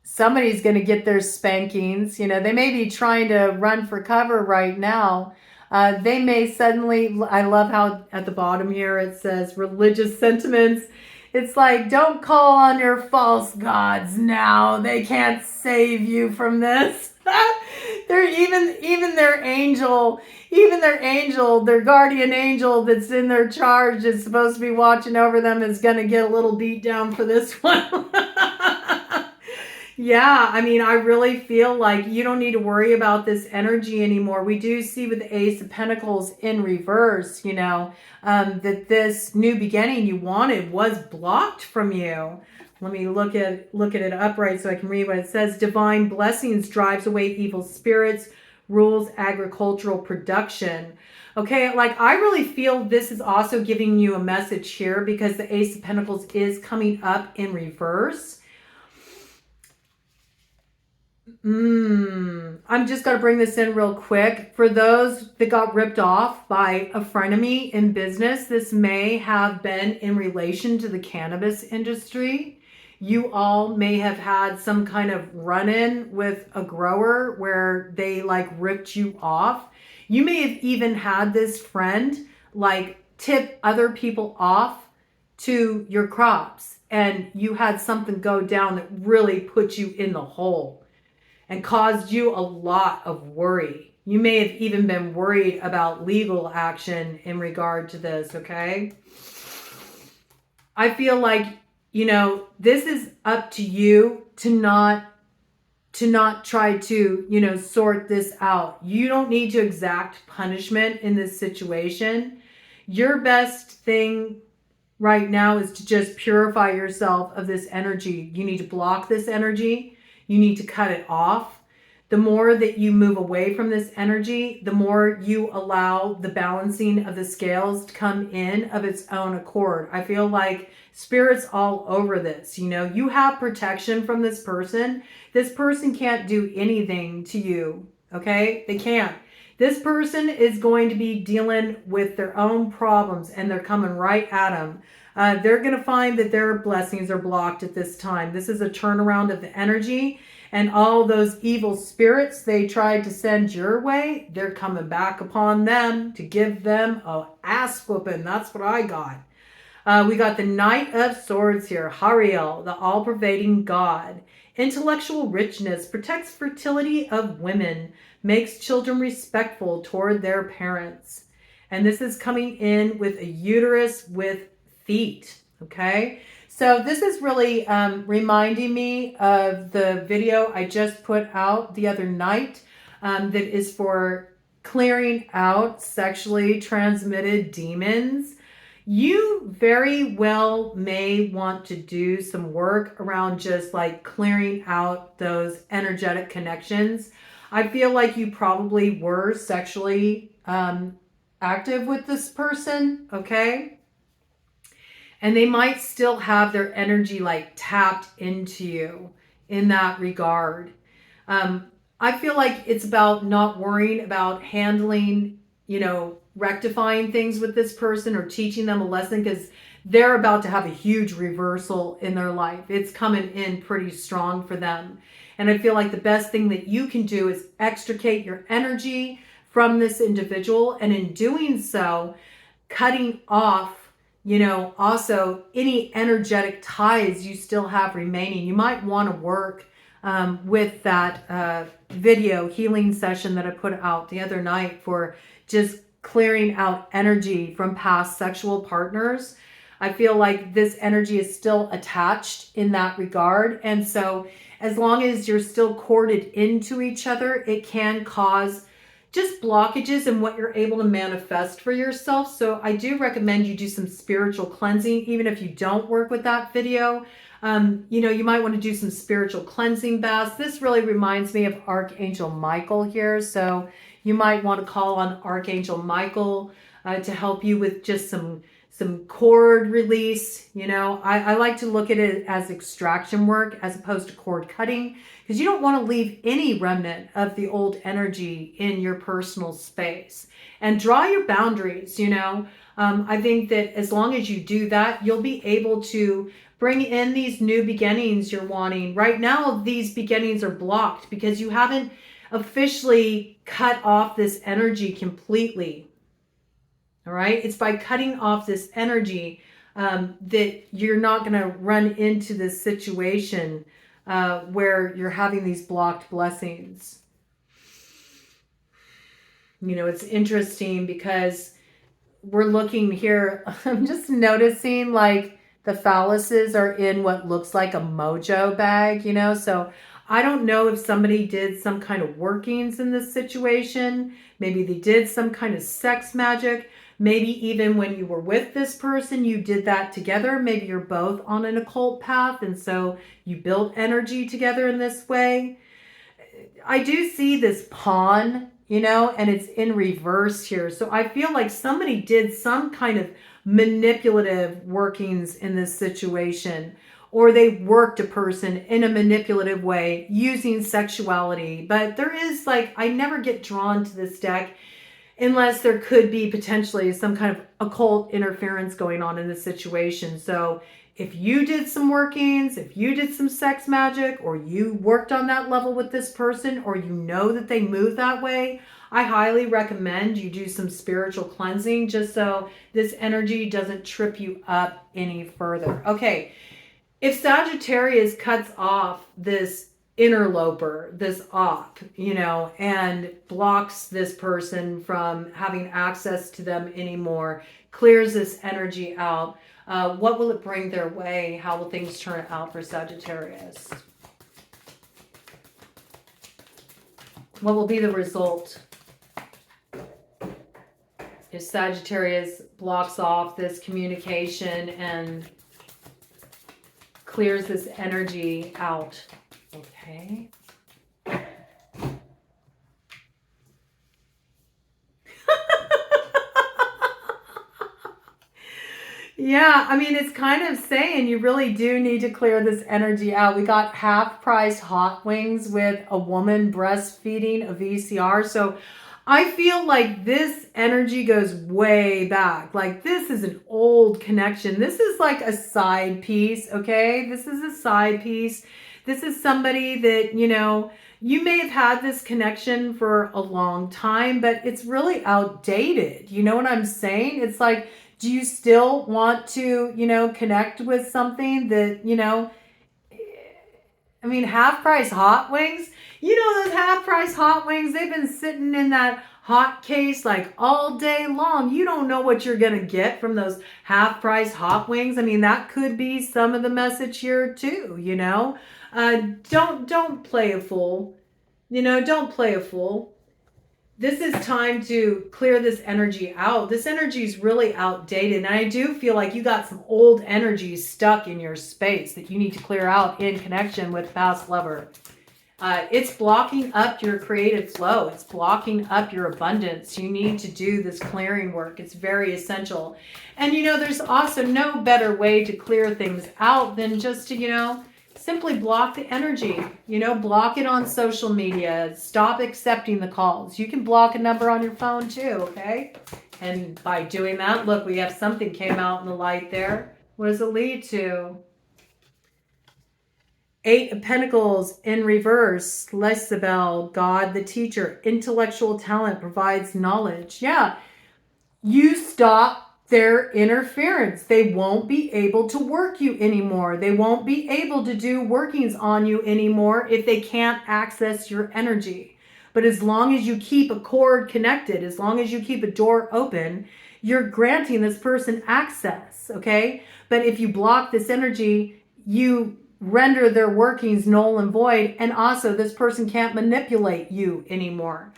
somebody's going to get their spankings. They may be trying to run for cover right now. They may suddenly, I love how at the bottom here it says religious sentiments. It's like, don't call on your false gods now. They can't save you from this. They're even their angel, their guardian angel that's in their charge is supposed to be watching over them is going to get a little beat down for this one. Yeah, I really feel like you don't need to worry about this energy anymore. We do see with the Ace of Pentacles in reverse, that this new beginning you wanted was blocked from you. Let me look at it upright so I can read what it says. Divine blessings drives away evil spirits, rules agricultural production. Okay, I really feel this is also giving you a message here, because the Ace of Pentacles is coming up in reverse. I'm just going to bring this in real quick. For those that got ripped off by a frenemy in business, this may have been in relation to the cannabis industry. You all may have had some kind of run-in with a grower where they ripped you off. You may have even had this friend tip other people off to your crops, and you had something go down that really put you in the hole and caused you a lot of worry. You may have even been worried about legal action in regard to this, okay? I feel like, this is up to you to not try to, sort this out. You don't need to exact punishment in this situation. Your best thing right now is to just purify yourself of this energy. You need to block this energy. You need to cut it off. The more that you move away from this energy, the more you allow the balancing of the scales to come in of its own accord. I feel like Spirit's all over this. You have protection from this person. This person can't do anything to you. Okay? They can't. This person is going to be dealing with their own problems, and they're coming right at them. they're going to find that their blessings are blocked at this time. This is a turnaround of the energy, and all those evil spirits they tried to send your way, they're coming back upon them to give them a ass whooping. That's what I got. We got the Knight of Swords here, Hariel, the all-pervading god. Intellectual richness protects fertility of women, makes children respectful toward their parents. And this is coming in with a uterus with feet, okay? So this is really reminding me of the video I just put out the other night that is for clearing out sexually transmitted demons. You very well may want to do some work around just like clearing out those energetic connections. I feel like you probably were sexually active with this person, okay? And they might still have their energy like tapped into you in that regard. I feel like it's about not worrying about handling, rectifying things with this person or teaching them a lesson, because they're about to have a huge reversal in their life. It's coming in pretty strong for them. And I feel like the best thing that you can do is extricate your energy from this individual. And in doing so, cutting off, also any energetic ties you still have remaining. You might want to work with that video healing session that I put out the other night for just clearing out energy from past sexual partners. I feel like this energy is still attached in that regard. And so as long as you're still corded into each other, it can cause just blockages in what you're able to manifest for yourself. So I do recommend you do some spiritual cleansing, even if you don't work with that video. You might want to do some spiritual cleansing baths. This really reminds me of Archangel Michael here. So you might want to call on Archangel Michael to help you with just some cord release. I like to look at it as extraction work as opposed to cord cutting, because you don't want to leave any remnant of the old energy in your personal space. And draw your boundaries. I think that as long as you do that, you'll be able to bring in these new beginnings you're wanting. Right now, these beginnings are blocked because you haven't officially cut off this energy completely. All right. It's by cutting off this energy that you're not going to run into this situation where you're having these blocked blessings. It's interesting because we're looking here. I'm just noticing like the phalluses are in what looks like a mojo bag, so I don't know if somebody did some kind of workings in this situation. Maybe they did some kind of sex magic. Maybe even when you were with this person, you did that together. Maybe you're both on an occult path, and so you built energy together in this way. I do see this pawn, and it's in reverse here. So I feel like somebody did some kind of manipulative workings in this situation, or they worked a person in a manipulative way using sexuality. But there is I never get drawn to this deck unless there could be potentially some kind of occult interference going on in this situation. So if you did some workings, if you did some sex magic, or you worked on that level with this person, or that they move that way, I highly recommend you do some spiritual cleansing just so this energy doesn't trip you up any further. Okay, if Sagittarius cuts off this interloper, this op, and blocks this person from having access to them anymore, clears this energy out, what will it bring their way? How will things turn out for Sagittarius? What will be the result if Sagittarius blocks off this communication and clears this energy out? Okay. Yeah, I mean, it's kind of saying you really do need to clear this energy out. We got half-priced hot wings with a woman breastfeeding a VCR. So I feel like this energy goes way back. Like this is an old connection. This is like a side piece, okay? This is a side piece. This is somebody that, you know, you may have had this connection for a long time, but it's really outdated. You know what I'm saying? It's like, do you still want to, you know, connect with something that, you know, I mean, half price hot wings, you know, those half price hot wings, they've been sitting in that hot case like all day long. You don't know what you're going to get from those half price hot wings. I mean, that could be some of the message here too, you know. Don't play a fool. You know, don't play a fool. This is time to clear this energy out. This energy is really outdated. And I do feel like you got some old energy stuck in your space that you need to clear out in connection with past lover. It's blocking up your creative flow. It's blocking up your abundance. You need to do this clearing work. It's very essential. And, you know, there's also no better way to clear things out than just to, you know, simply block the energy, you know, block it on social media, stop accepting the calls. You can block a number on your phone too, okay? And by doing that, look, we have something came out in the light there. What does it lead to? 8 of Pentacles in reverse, Liable, God the teacher, intellectual talent provides knowledge. Yeah, you stop their interference. They won't be able to work you anymore. They won't be able to do workings on you anymore if they can't access your energy. But as long as you keep a cord connected, as long as you keep a door open, you're granting this person access, okay? But if you block this energy, you render their workings null and void, and also this person can't manipulate you anymore.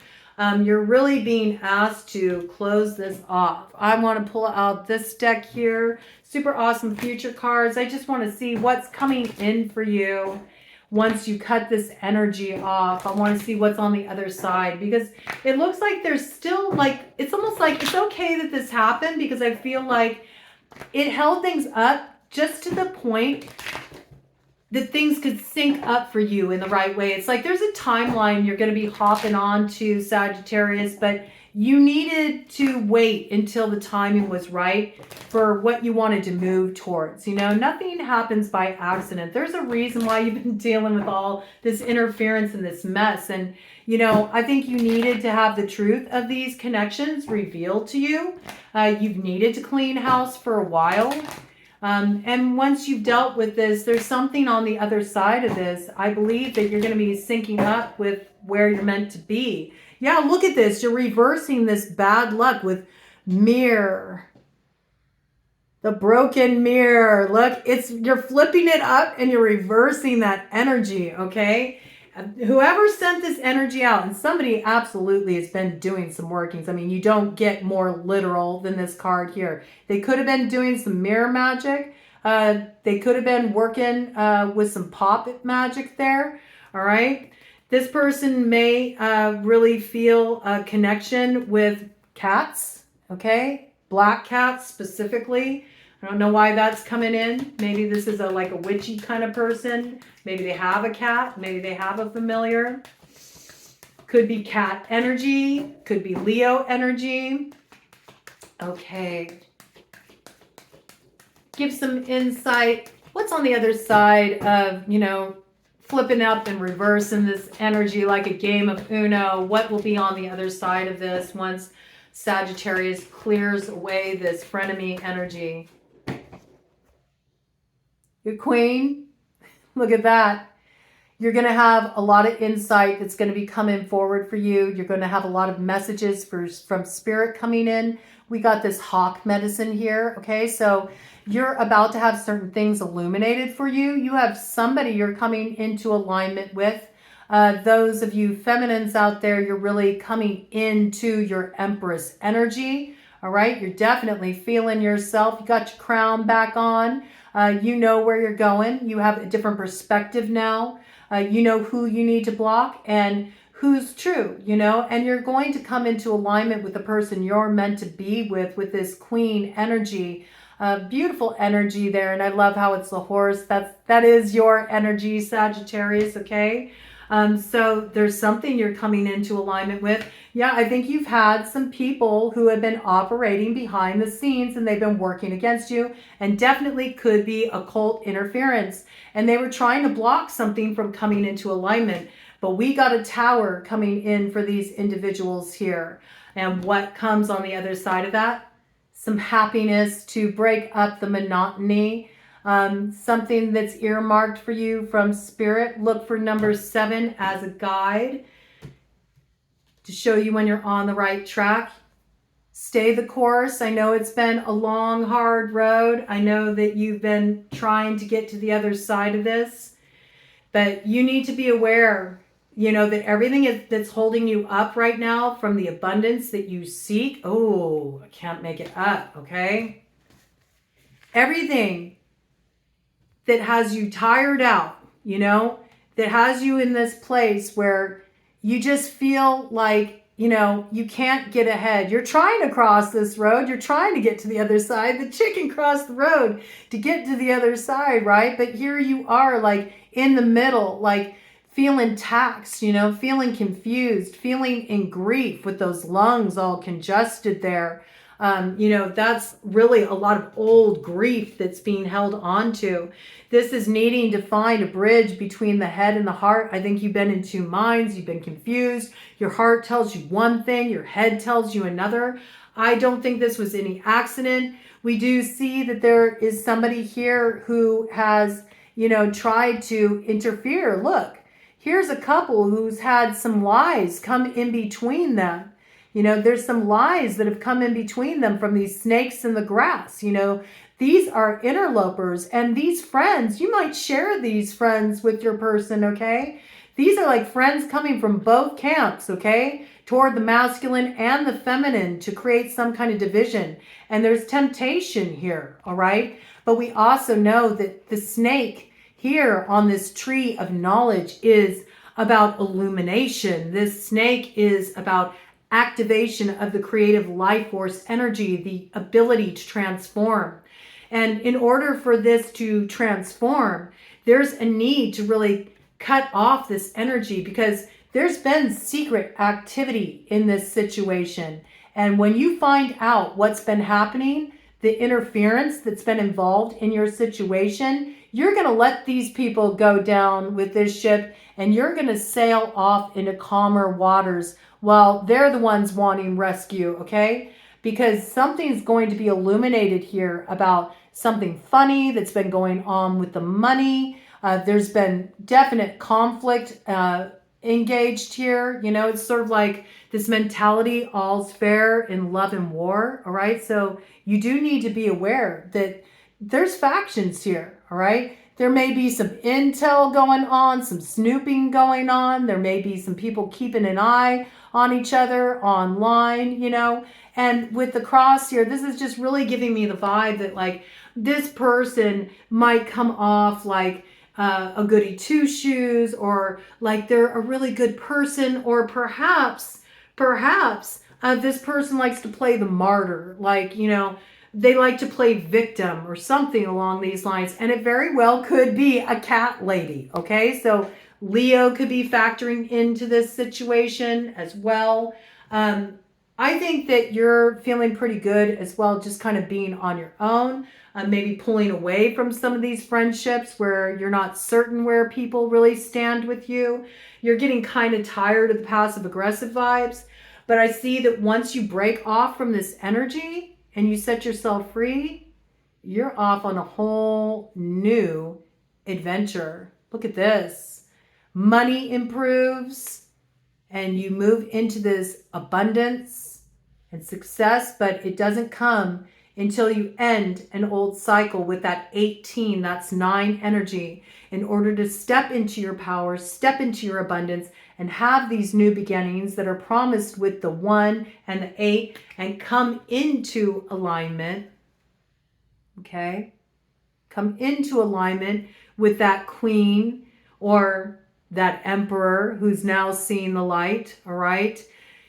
You're really being asked to close this off. I want to pull out this deck here. Super awesome future cards. I just want to see what's coming in for you once you cut this energy off. I want to see what's on the other side, because it looks like there's still like, it's almost like it's okay that this happened, because I feel like it held things up just to the point that things could sync up for you in the right way. It's like there's a timeline you're going to be hopping on to, Sagittarius, but you needed to wait until the timing was right for what you wanted to move towards. You know, nothing happens by accident. There's a reason why you've been dealing with all this interference and this mess. And, you know, I think you needed to have the truth of these connections revealed to you. You've needed to clean house for a while. And once you've dealt with this, there's something on the other side of this. I believe that you're going to be syncing up with where you're meant to be. Yeah, look at this. You're reversing this bad luck with mirror. The broken mirror. Look, you're flipping it up and you're reversing that energy, okay? Whoever sent this energy out, and somebody absolutely has been doing some workings. I mean, you don't get more literal than this card here. They could have been doing some mirror magic. They could have been working with some pop magic there. All right. This person may really feel a connection with cats. Okay. Black cats specifically. I don't know why that's coming in. Maybe this is like a witchy kind of person. Maybe they have a cat. Maybe they have a familiar. Could be cat energy. Could be Leo energy. Okay. Give some insight. What's on the other side of, you know, flipping up and reversing this energy like a game of Uno? What will be on the other side of this once Sagittarius clears away this frenemy energy? Your queen, look at that. You're going to have a lot of insight that's going to be coming forward for you. You're going to have a lot of messages from spirit coming in. We got this hawk medicine here. Okay, so you're about to have certain things illuminated for you. You have somebody you're coming into alignment with. Those of you feminines out there, you're really coming into your Empress energy. All right, you're definitely feeling yourself. You got your crown back on. You know where you're going. You have a different perspective now. You know who you need to block and who's true, you know, and you're going to come into alignment with the person you're meant to be with this queen energy. Beautiful energy there. And I love how it's the horse. That is your energy, Sagittarius, okay? So there's something you're coming into alignment with. Yeah, I think you've had some people who have been operating behind the scenes and they've been working against you, and definitely could be occult interference. And they were trying to block something from coming into alignment. But we got a tower coming in for these individuals here. And what comes on the other side of that? Some happiness to break up the monotony. Something that's earmarked for you from Spirit. Look for number 7 as a guide to show you when you're on the right track. Stay the course. I know it's been a long, hard road. I know that you've been trying to get to the other side of this, but you need to be aware, that everything that's holding you up right now from the abundance that you seek. Oh, I can't make it up, okay? Everything that has you tired out, that has you in this place where you just feel like, you can't get ahead. You're trying to cross this road. You're trying to get to the other side. The chicken crossed the road to get to the other side, right? But here you are, like in the middle, like feeling taxed, feeling confused, feeling in grief with those lungs all congested there. That's really a lot of old grief that's being held on to. This is needing to find a bridge between the head and the heart. I think you've been in two minds. You've been confused. Your heart tells you one thing. Your head tells you another. I don't think this was any accident. We do see that there is somebody here who has, tried to interfere. Look, here's a couple who's had some lies come in between them. There's some lies that have come in between them from these snakes in the grass. These are interlopers, and these friends, you might share these friends with your person, okay? These are like friends coming from both camps, okay? Toward the masculine and the feminine to create some kind of division. And there's temptation here, all right? But we also know that the snake here on this tree of knowledge is about illumination. This snake is about activation of the creative life force energy, the ability to transform. And in order for this to transform, there's a need to really cut off this energy, because there's been secret activity in this situation. And when you find out what's been happening, the interference that's been involved in your situation, you're going to let these people go down with this ship, and you're going to sail off into calmer waters while they're the ones wanting rescue, okay? Because something's going to be illuminated here about something funny that's been going on with the money. There's been definite conflict engaged here. It's sort of like this mentality, all's fair in love and war, all right? So you do need to be aware that there's factions here, all right? There may be some intel going on, some snooping going on. There may be some people keeping an eye on each other online, And with the cross here, this is just really giving me the vibe that like this person might come off like a goody two shoes, or like they're a really good person, or perhaps this person likes to play the martyr, like, they like to play victim or something along these lines. And it very well could be a cat lady, okay? So Leo could be factoring into this situation as well. I think that you're feeling pretty good as well, just kind of being on your own, maybe pulling away from some of these friendships where you're not certain where people really stand with you. You're getting kind of tired of the passive aggressive vibes. But I see that once you break off from this energy and you set yourself free, you're off on a whole new adventure. Look at this. Money improves and you move into this abundance and success, but it doesn't come until you end an old cycle with that 18, that's 9 energy, in order to step into your power, step into your abundance, and have these new beginnings that are promised with the 1 and the 8, and come into alignment, okay? Come into alignment with that queen or that emperor who's now seeing the light, all right?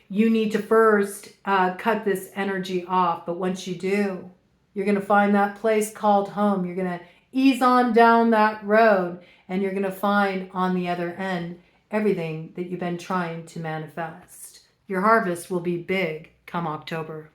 You need to first cut this energy off. But once you do, you're going to find that place called home. You're going to ease on down that road, and you're going to find on the other end everything that you've been trying to manifest. Your harvest will be big come October.